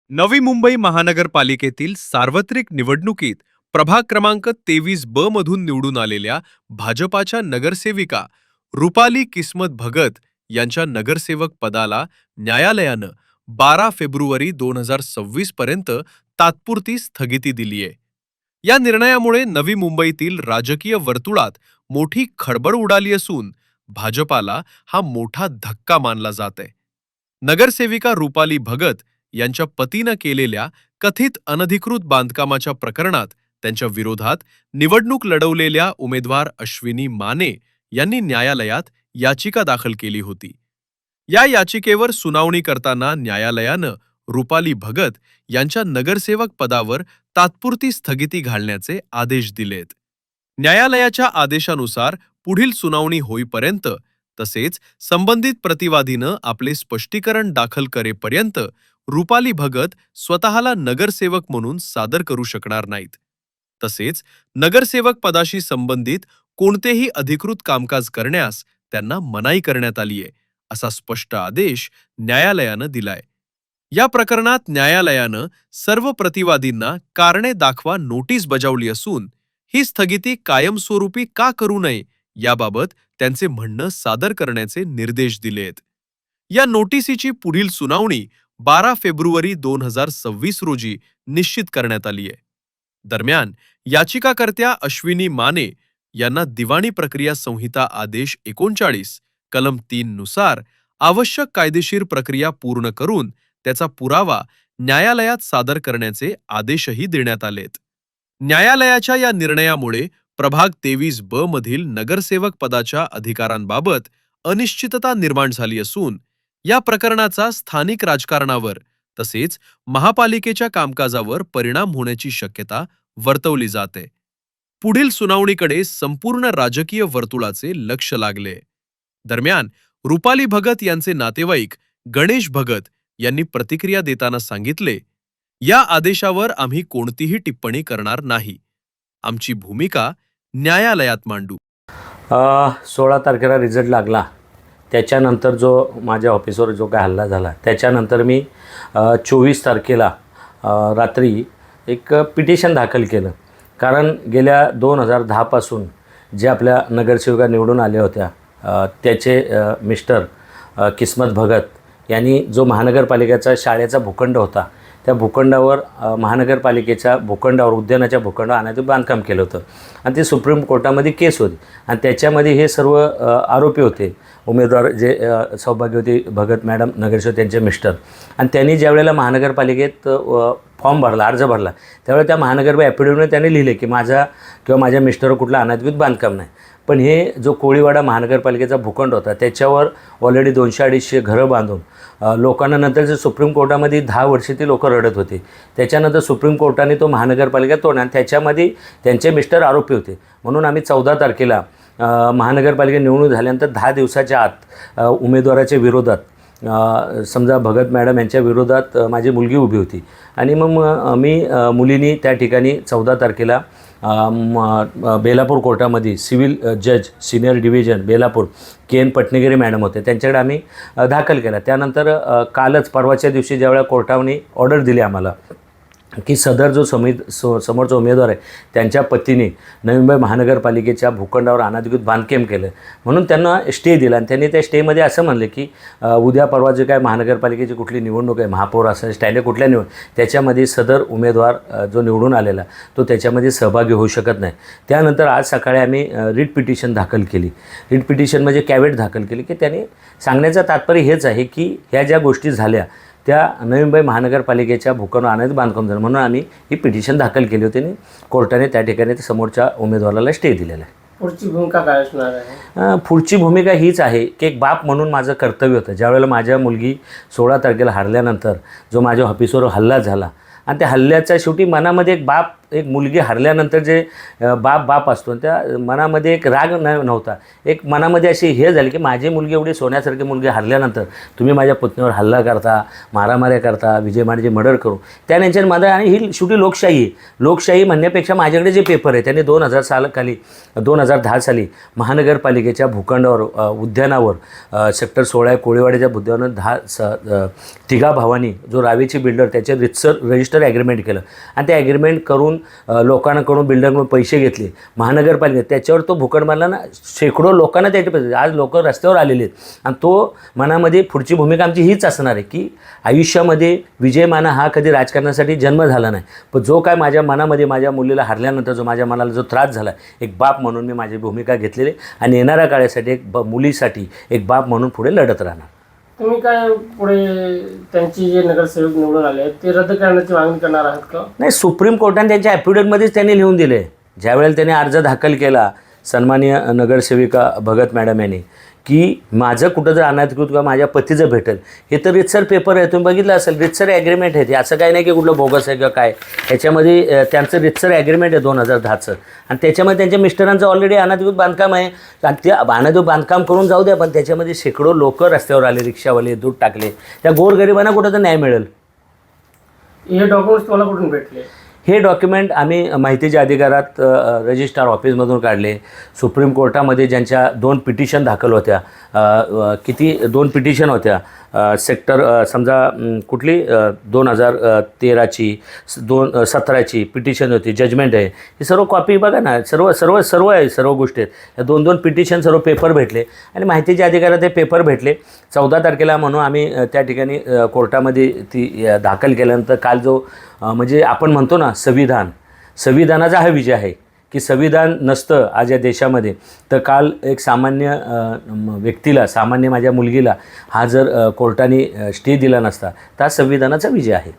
नवी मुंबई महानगरपालिकेतील सार्वत्रिक निवडणुकीत प्रभाग क्रमांक 23 ब मधून निवडून आलेल्या भाजपाच्या नगरसेविका रुपाली किस्मत भगत यांच्या नगरसेवक पदाला न्यायालयानं 12 फेब्रुवारी 2026 पर्यंत तात्पुरती स्थगिती दिलीय. या निर्णयामुळे नवी मुंबईतील राजकीय वर्तुळात मोठी खळबळ उडाली असून भाजपाला हा मोठा धक्का मानला जात आहे. नगरसेविका रुपाली भगत यांच्या पतीनं केलेल्या कथित अनधिकृत बांधकामाच्या प्रकरणात त्यांच्या विरोधात निवडणूक लढवलेल्या उमेदवार अश्विनी माने यांनी न्यायालयात याचिका दाखल केली होती. या याचिकेवर सुनावणी करताना न्यायालयानं रुपाली भगत यांच्या नगरसेवक पदावर तात्पुरती स्थगिती घालण्याचे आदेश दिलेत. न्यायालयाच्या आदेशानुसार पुढील सुनावणी होईपर्यंत तसेच संबंधित प्रतिवादीनं आपले स्पष्टीकरण दाखल करेपर्यंत रुपाली भगत स्वतःला नगरसेवक म्हणून सादर करू शकणार नाहीत. तसेच नगरसेवक पदाशी संबंधित कोणतेही अधिकृत कामकाज करण्यास त्यांना मनाई करण्यात आलीय, असा स्पष्ट आदेश न्यायालयानं दिलाय. या प्रकरणात न्यायालयानं सर्व प्रतिवादींना कारणे दाखवा नोटीस बजावली असून ही स्थगिती कायमस्वरूपी का करू नये याबाबत त्यांचे म्हणणं सादर करण्याचे निर्देश दिलेत. या नोटिसीची पुढील सुनावणी 12 फेब्रुवारी 2026 रोजी निश्चित करण्यात आली आहे. दरम्यान याचिकाकर्त्या अश्विनी माने यांना दिवाणी प्रक्रिया संहिता आदेश 39 कलम 3 नुसार आवश्यक कायदेशीर प्रक्रिया पूर्ण करून त्याचा पुरावा न्यायालयात सादर करण्याचे आदेशही देण्यात आलेत. न्यायालयाच्या या निर्णयामुळे प्रभाग 23 ब मधील नगरसेवक पदाच्या अधिकारांबाबत अनिश्चितता निर्माण झाली असून या प्रकरणाचा स्थानिक राजकारणावर तसेच महापालिकेच्या कामकाजावर परिणाम होण्याची शक्यता वर्तवली जाते. पुढील सुनावणीकडे संपूर्ण राजकीय वर्तुळाचे लक्ष लागले. दरम्यान रुपाली भगत यांचे नातेवाईक गणेश भगत यांनी प्रतिक्रिया देताना सांगितले, या आदेशावर आम्ही कोणतीही टिप्पणी करणार नाही. आमची भूमिका न्यायालयात मांडू. 16 तारखेला रिझल्ट लागला. त्याच्यानंतर जो माझ्या ऑफिसवर जो काय हल्ला झाला त्याच्यानंतर मी 24 तारखेला रात्री एक पिटिशन दाखल केलं. कारण गेल्या 2010 पासून जे आपल्या नगरसेविका निवडून आल्या होत्या त्याचे मिस्टर किस्मत भगत यांनी जो महानगरपालिकेचा शाळेचा भूखंड होता त्या भूखंडावर महानगरपालिकेच्या भूखंडावर उद्यानाच्या भूखंडावर आणण्याचं बांधकाम केलं होतं आणि ते सुप्रीम कोर्टामध्ये केस होती आणि त्याच्यामध्ये हे सर्व आरोपी होते उमेदवार जे सौभाग्यवती भगत मॅडम नगरसेवक त्यांचे मिस्टर. आणि त्यांनी ज्यावेळेला महानगरपालिकेत फॉर्म भरला अर्ज भरला त्यावेळेला त्या महानगरपालिका ॲफिडेव्हिटमध्ये त्यांनी लिहिले की माझा किंवा माझ्या मिस्टरवर कुठला अनधिकृत बांधकाम नाही. पण हे जो कोळीवाडा महानगरपालिकेचा भूखंड होता त्याच्यावर ऑलरेडी 200-250 घरं बांधून लोकांना नंतर जे सुप्रीम कोर्टामध्ये 10 वर्षे ती लोकं रडत होती. त्याच्यानंतर सुप्रीम कोर्टाने तो महानगरपालिका तोडला आणि त्याच्यामध्ये त्यांचे मिस्टर आरोपी होते. म्हणून आम्ही 14 तारखेला महानगरपालिका निवडणूक झाल्यानंतर 10 दिवसाच्या आत उमेदवाराच्या विरोधात समजा भगत मॅडम यांच्या विरोधात माझी मुलगी उभी होती आणि मग मी मुलींनी त्या ठिकाणी 14 तारखेला बेलापूर कोर्टामध्ये सिव्हिल जज senior division Belapur KN Patnegiri madam होते त्यांच्याकडे आम्ही दाखल केला. त्यानंतर कालच परवाच्या दिवशी ज्यावेळेला कोर्टाने ऑर्डर दिली आम्हाला की सदर जो समोरचा उमेदवार आहे त्यांच्या पतीने नवी मुंबई महानगरपालिकेच्या भूखंडावर अनधिकृत बांधकाम केलं म्हणून त्यांना स्टे दिला आणि त्यांनी त्या स्टेमध्ये असं म्हणले की उद्या परवा जे काय महानगरपालिकेची कुठली निवडणूक आहे महापौर असेल स्टँडर्ड कुठल्या त्याच्यामध्ये सदर उमेदवार जो निवडून आलेला तो त्याच्यामध्ये सहभागी होऊ शकत नाही. त्यानंतर आज सकाळी आम्ही रिट पिटिशन दाखल केली. रिट पिटिशन म्हणजे कॅवेट दाखल केली की त्यांनी सांगण्याचं तात्पर्य हेच आहे की ह्या ज्या गोष्टी झाल्या त्या नवी मुंबई महानगरपालिकेच्या भूखंडावर आणण्याचं बांधकाम झालं म्हणून आम्ही ही पिटिशन दाखल केली होती आणि कोर्टाने त्या ठिकाणी समोरच्या उमेदवाराला स्टे दिलेला आहे. पुढची भूमिका काय असणार आहे? पुढची भूमिका हीच आहे की एक बाप म्हणून माझं कर्तव्य होतं. ज्यावेळेला माझ्या मुलगी 16 तारखेला हरल्यानंतर जो माझ्या ऑफिसवर हल्ला झाला आणि त्या हल्ल्याच्या शेवटी मनामध्ये एक बाप एक मुलगी हरल्यानंतर जे बाप असतो त्या मनामध्ये एक राग नव्हता, एक मनामध्ये अशी हे झाली की माझी मुलगी एवढी सोन्यासारखी मुलगी हरल्यानंतर तुम्ही माझ्या पुतणीवर हल्ला करता, मारामाऱ्या करता, विजय मानेचे मर्डर करू त्या नेचर माझं. आणि ही शेवटी लोकशाही आहे. लोकशाही म्हणण्यापेक्षा माझ्याकडे जे पेपर आहे त्यांनी 2010 साली महानगरपालिकेच्या भूखंडावर उद्यानावर सेक्टर 16 कोळीवाड्याच्या बुद्धावर तिघा भावांनी जो रावेची बिल्डर त्याचे रितसर रजिस्टर ॲग्रीमेंट केलं आणि ते ॲग्रीमेंट करून लोकांकडून बिल्डरकडून पैसे घेतले महानगरपालिकेत. त्याच्यावर तो भूखंड मानला ना, शेकडो लोकांना त्याचे पैसे. आज लोक रस्त्यावर आलेले आहेत आणि तो मनामध्ये पुढची भूमिका आमची हीच असणार आहे की आयुष्यामध्ये विजय माना हा कधी राजकारणासाठी जन्म झाला नाही, पण जो काय माझ्या मनामध्ये माझ्या मुलीला हरल्यानंतर जो माझ्या मनाला जो त्रास झाला, एक बाप म्हणून मी माझी भूमिका घेतलेली आणि येणाऱ्या काळासाठी एक मुलीसाठी एक बाप म्हणून पुढे लढत राहणार. तुम्ही काय पुढे त्यांची जे नगरसेवक निवडून आले आहेत ते रद्द करण्याची मागणी करणार आहात का? नाही, सुप्रीम कोर्टाने त्यांच्या ॲफिडेविटमध्येच त्यांनी लिहून दिले. ज्यावेळेला त्यांनी अर्ज दाखल केला सन्माननीय नगरसेविका भगत मॅडम यांनी की माझं कुठं जर अनधिकृत किंवा माझ्या पतीचं भेटेल, हे तर रितसर पेपर आहे, तुम्ही बघितलं असेल, रितसर ॲग्रीमेंट आहे ते, असं काही नाही की कुठलं बोगस आहे किंवा काय. ह्याच्यामध्ये त्यांचं रितसर ॲग्रीमेंट आहे 2010चं आणि त्याच्यामध्ये त्यांच्या मिस्टरांचं ऑलरेडी अनधिकृत बांधकाम आहे आणि ते अनधिकृत बांधकाम करून जाऊ द्या, पण त्याच्यामध्ये शेकडो लोक रस्त्यावर आले, रिक्षावाले, दूध टाकले. त्या गोरगरिबांना कुठं तर न्याय मिळेल. हे डॉक्युमेंट्स तुम्हाला कुठून भेटले? हे डॉक्युमेंट आम्ही माहितीच्या अधिकारात रजिस्ट्रार ऑफिसमधून काढले. सुप्रीम कोर्टामध्ये ज्यांच्या 2 पिटिशन दाखल होत्या, 2 पिटिशन होत्या, सेक्टर समजा कुठली 2013ची 17ची पिटिशन होती, जजमेंट आहे, ही सर्व कॉपी बघा ना, सर्व आहे, सर्व गोष्टी आहेत. या 2 पिटिशन सर्व पेपर भेटले आणि माहितीच्या अधिकारात हे पेपर भेटले. 14 तारखेला म्हणून आम्ही त्या ठिकाणी कोर्टामध्ये ती दाखल केल्यानंतर काल जो म्हणजे आपण म्हणतो ना संविधानाचा हा विजय आहे की संविधान नसतं आज या देशामध्ये, तर काल एक सामान्य व्यक्तीला, सामान्य माझ्या मुलगीला हा जर कोर्टाने स्टे दिला नसता तर हा संविधानाचा विजय आहे.